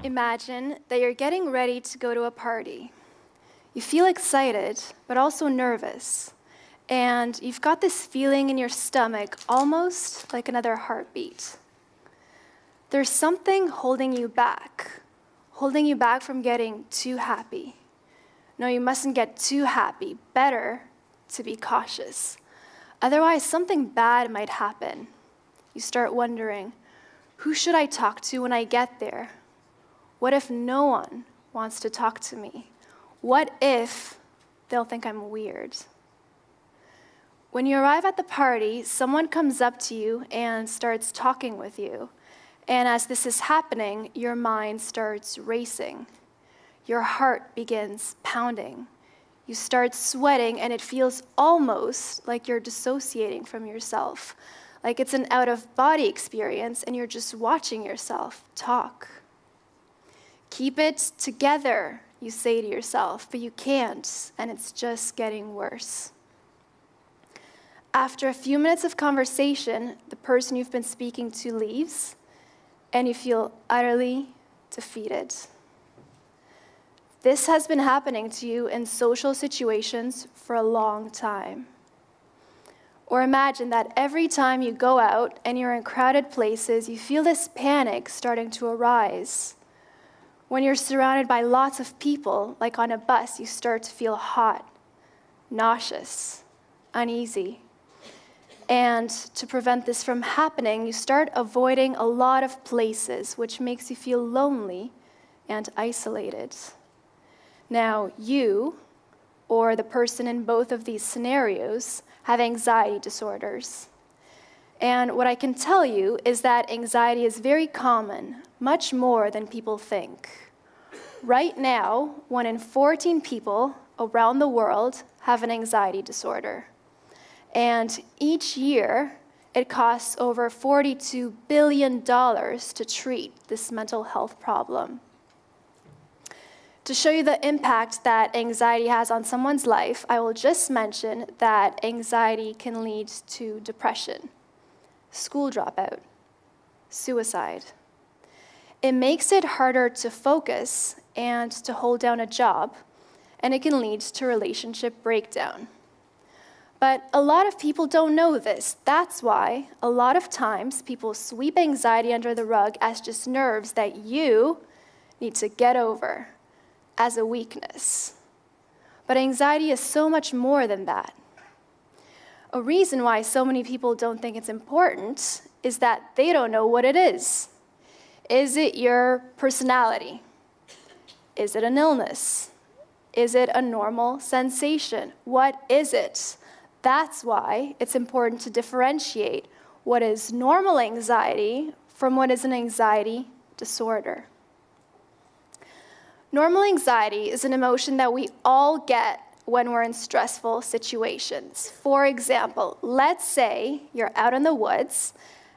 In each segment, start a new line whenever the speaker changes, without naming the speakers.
Imagine that you're getting ready to go to a party. You feel excited, but also nervous. And you've got this feeling in your stomach, almost like another heartbeat. There's something holding you back from getting too happy. No, you mustn't get too happy. Better to be cautious. Otherwise, something bad might happen. You start wondering, who should I talk to when I get there? What if no one wants to talk to me? What if they'll think I'm weird? When you arrive at the party, someone comes up to you and starts talking with you. And as this is happening, your mind starts racing. Your heart begins pounding. You start sweating, and it feels almost like you're dissociating from yourself, like it's an out-of-body experience, and you're just watching yourself talk. Keep it together, you say to yourself, but you can't, and it's just getting worse. After a few minutes of conversation, the person you've been speaking to leaves, and you feel utterly defeated. This has been happening to you in social situations for a long time. Or imagine that every time you go out and you're in crowded places, you feel this panic starting to arise. When you're surrounded by lots of people, like on a bus, you start to feel hot, nauseous, uneasy. And to prevent this from happening, you start avoiding a lot of places, which makes you feel lonely and isolated. Now, you, or the person in both of these scenarios, have anxiety disorders. And what I can tell you is that anxiety is very common, much more than people think. Right now, 1 in 14 people around the world have an anxiety disorder. And each year, it costs over $42 billion to treat this mental health problem. To show you the impact that anxiety has on someone's life, I will just mention that anxiety can lead to depression, school dropout, suicide. It makes it harder to focus and to hold down a job, and it can lead to relationship breakdown. But a lot of people don't know this. That's why a lot of times people sweep anxiety under the rug as just nerves that you need to get over, as a weakness. But anxiety is so much more than that. A reason why so many people don't think it's important is that they don't know what it is. Is it your personality? Is it an illness? Is it a normal sensation? What is it? That's why it's important to differentiate what is normal anxiety from what is an anxiety disorder. Normal anxiety is an emotion that we all get when we're in stressful situations. For example, let's say you're out in the woods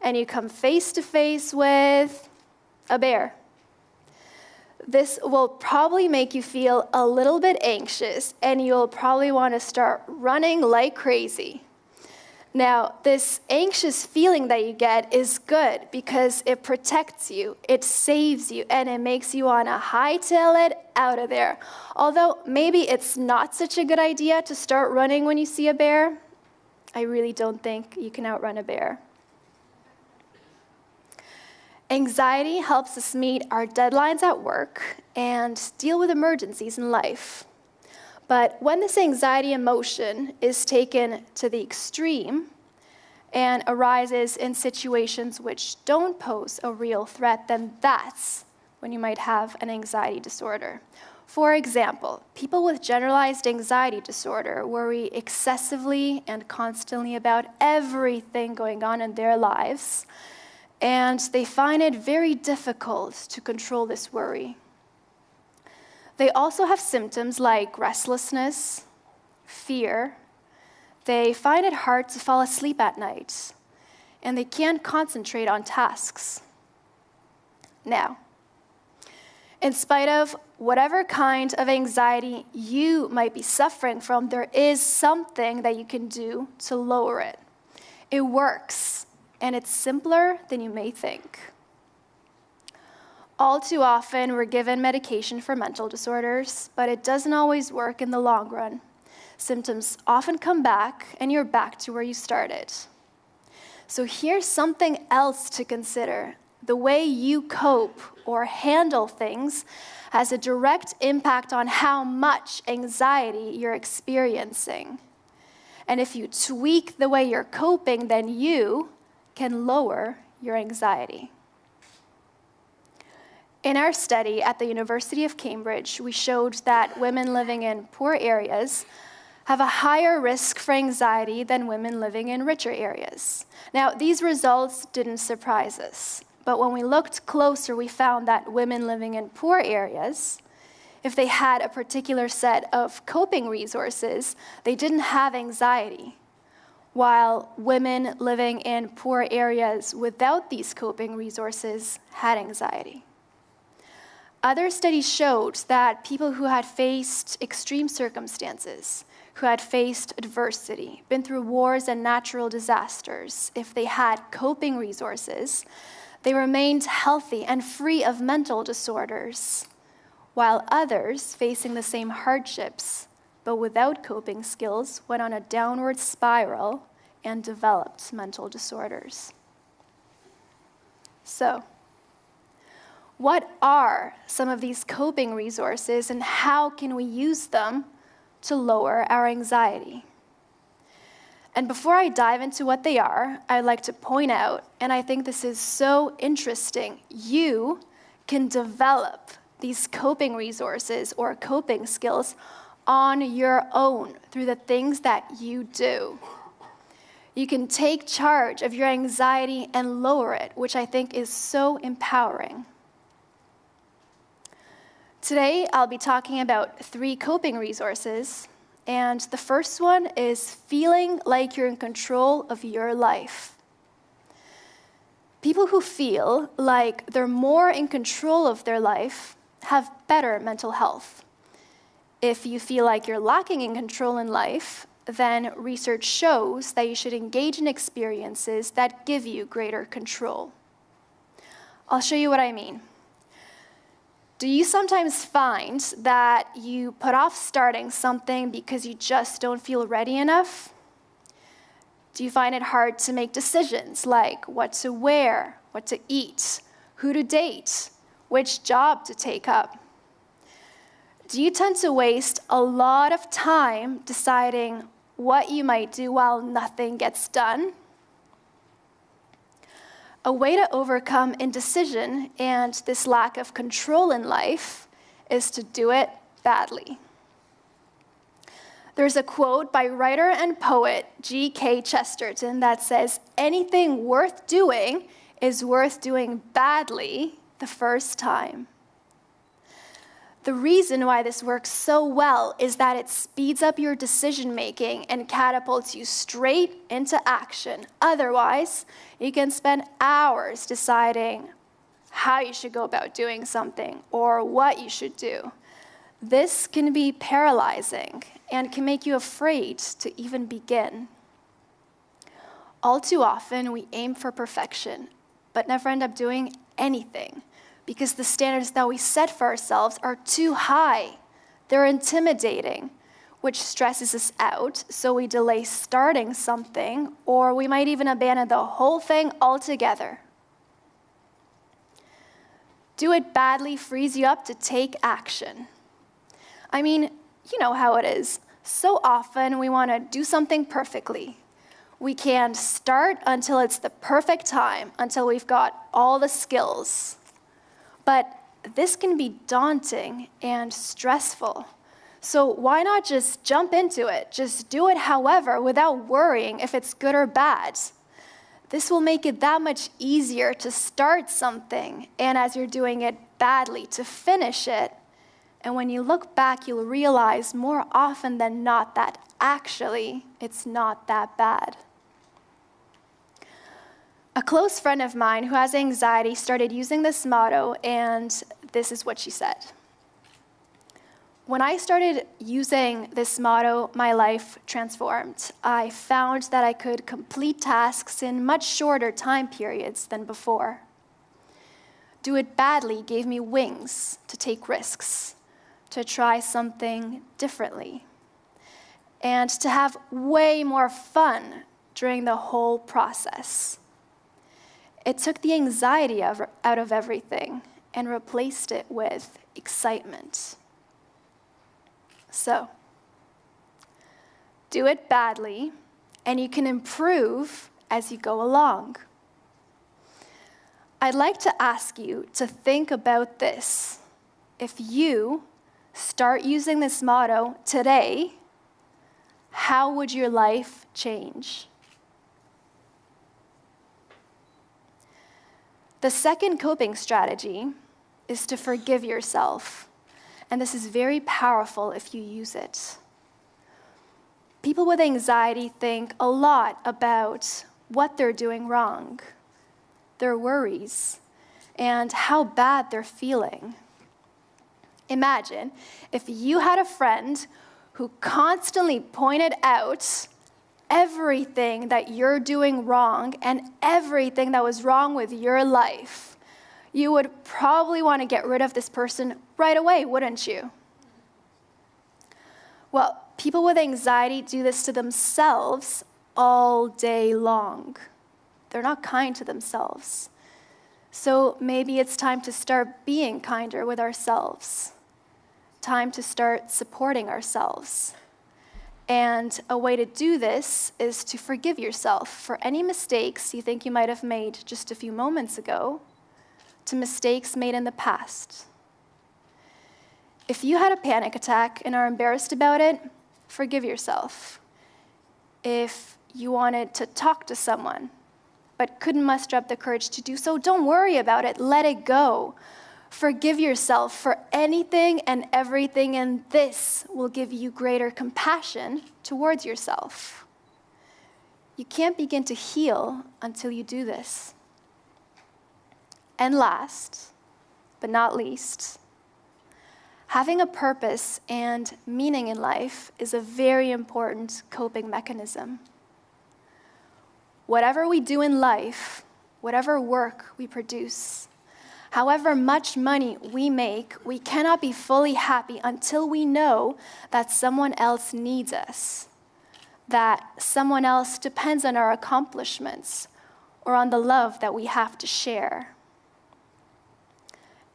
and you come face to face with a bear. This will probably make you feel a little bit anxious, and you'll probably want to start running like crazy. Now, this anxious feeling that you get is good because it protects you, it saves you, and it makes you want to hightail it out of there. Although maybe it's not such a good idea to start running when you see a bear, I really don't think you can outrun a bear. Anxiety helps us meet our deadlines at work and deal with emergencies in life. But when this anxiety emotion is taken to the extreme and arises in situations which don't pose a real threat, then that's when you might have an anxiety disorder. For example, people with generalized anxiety disorder worry excessively and constantly about everything going on in their lives, and they find it very difficult to control this worry. They also have symptoms like restlessness, fear. They find it hard to fall asleep at night, and they can't concentrate on tasks. Now, in spite of whatever kind of anxiety you might be suffering from, there is something that you can do to lower it. It works, and it's simpler than you may think. All too often, we're given medication for mental disorders, but it doesn't always work in the long run. Symptoms often come back, and you're back to where you started. So here's something else to consider. The way you cope or handle things has a direct impact on how much anxiety you're experiencing. And if you tweak the way you're coping, then you can lower your anxiety. In our study at the University of Cambridge, we showed that women living in poor areas have a higher risk for anxiety than women living in richer areas. Now, these results didn't surprise us, but when we looked closer, we found that women living in poor areas, if they had a particular set of coping resources, they didn't have anxiety, while women living in poor areas without these coping resources had anxiety. Other studies showed that people who had faced extreme circumstances, who had faced adversity, been through wars and natural disasters, if they had coping resources, they remained healthy and free of mental disorders, while others facing the same hardships, but without coping skills, went on a downward spiral and developed mental disorders. So, what are some of these coping resources, and how can we use them to lower our anxiety? And before I dive into what they are, I'd like to point out, and I think this is so interesting, you can develop these coping resources or coping skills on your own through the things that you do. You can take charge of your anxiety and lower it, which I think is so empowering. Today, I'll be talking about 3 coping resources, and the first one is feeling like you're in control of your life. People who feel like they're more in control of their life have better mental health. If you feel like you're lacking in control in life, then research shows that you should engage in experiences that give you greater control. I'll show you what I mean. Do you sometimes find that you put off starting something because you just don't feel ready enough? Do you find it hard to make decisions like what to wear, what to eat, who to date, which job to take up? Do you tend to waste a lot of time deciding what you might do while nothing gets done? A way to overcome indecision and this lack of control in life is to do it badly. There's a quote by writer and poet G.K. Chesterton that says, "Anything worth doing is worth doing badly the first time." The reason why this works so well is that it speeds up your decision-making and catapults you straight into action. Otherwise, you can spend hours deciding how you should go about doing something or what you should do. This can be paralyzing and can make you afraid to even begin. All too often, we aim for perfection, but never end up doing anything, because the standards that we set for ourselves are too high. They're intimidating, which stresses us out, so we delay starting something, or we might even abandon the whole thing altogether. Do it badly frees you up to take action. I mean, you know how it is. So often we want to do something perfectly. We can't start until it's the perfect time, until we've got all the skills. But this can be daunting and stressful. So why not just jump into it? Just do it however, without worrying if it's good or bad. This will make it that much easier to start something, and as you're doing it badly, to finish it. And when you look back, you'll realize more often than not that actually it's not that bad. A close friend of mine who has anxiety started using this motto, and this is what she said. When I started using this motto, my life transformed. I found that I could complete tasks in much shorter time periods than before. Do it badly gave me wings to take risks, to try something differently, and to have way more fun during the whole process. It took the anxiety out of everything and replaced it with excitement. So, do it badly, and you can improve as you go along. I'd like to ask you to think about this. If you start using this motto today, how would your life change? The second coping strategy is to forgive yourself, and this is very powerful if you use it. People with anxiety think a lot about what they're doing wrong, their worries, and how bad they're feeling. Imagine if you had a friend who constantly pointed out everything that you're doing wrong and everything that was wrong with your life. You would probably want to get rid of this person right away, wouldn't you? Well, people with anxiety do this to themselves all day long. They're not kind to themselves. So maybe it's time to start being kinder with ourselves. Time to start supporting ourselves. And a way to do this is to forgive yourself for any mistakes you think you might have made just a few moments ago, to mistakes made in the past. If you had a panic attack and are embarrassed about it, forgive yourself. If you wanted to talk to someone but couldn't muster up the courage to do so, don't worry about it, let it go. Forgive yourself for anything and everything, and this will give you greater compassion towards yourself. You can't begin to heal until you do this. And last, but not least, having a purpose and meaning in life is a very important coping mechanism. Whatever we do in life, whatever work we produce, however much money we make, we cannot be fully happy until we know that someone else needs us, that someone else depends on our accomplishments or on the love that we have to share.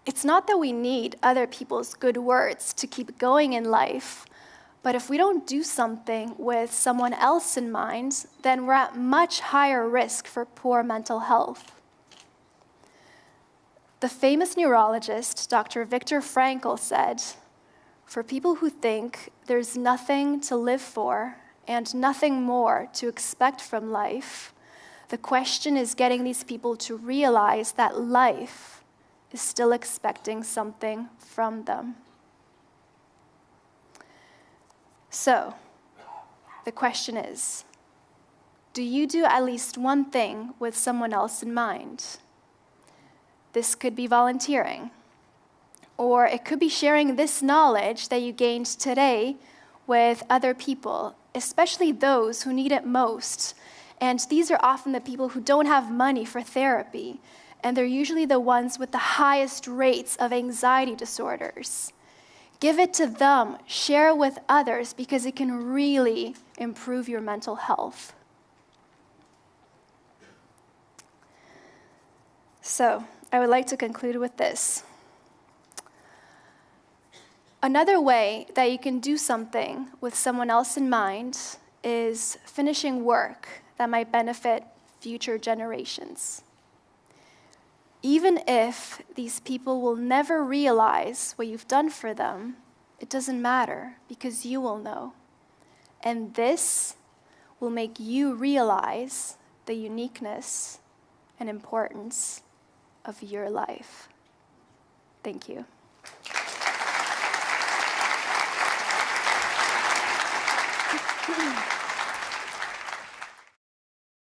It's not that we need other people's good words to keep going in life, but if we don't do something with someone else in mind, then we're at much higher risk for poor mental health. The famous neurologist, Dr. Viktor Frankl, said, "For people who think there's nothing to live for and nothing more to expect from life, the question is getting these people to realize that life is still expecting something from them." So, the question is, do you do at least one thing with someone else in mind? This could be volunteering, or it could be sharing this knowledge that you gained today with other people, especially those who need it most. And these are often the people who don't have money for therapy, and they're usually the ones with the highest rates of anxiety disorders. Give it to them, share it with others, because it can really improve your mental health. So, I would like to conclude with this. Another way that you can do something with someone else in mind is finishing work that might benefit future generations. Even if these people will never realize what you've done for them, it doesn't matter, because you will know. And this will make you realize the uniqueness and importance of your life. Thank you.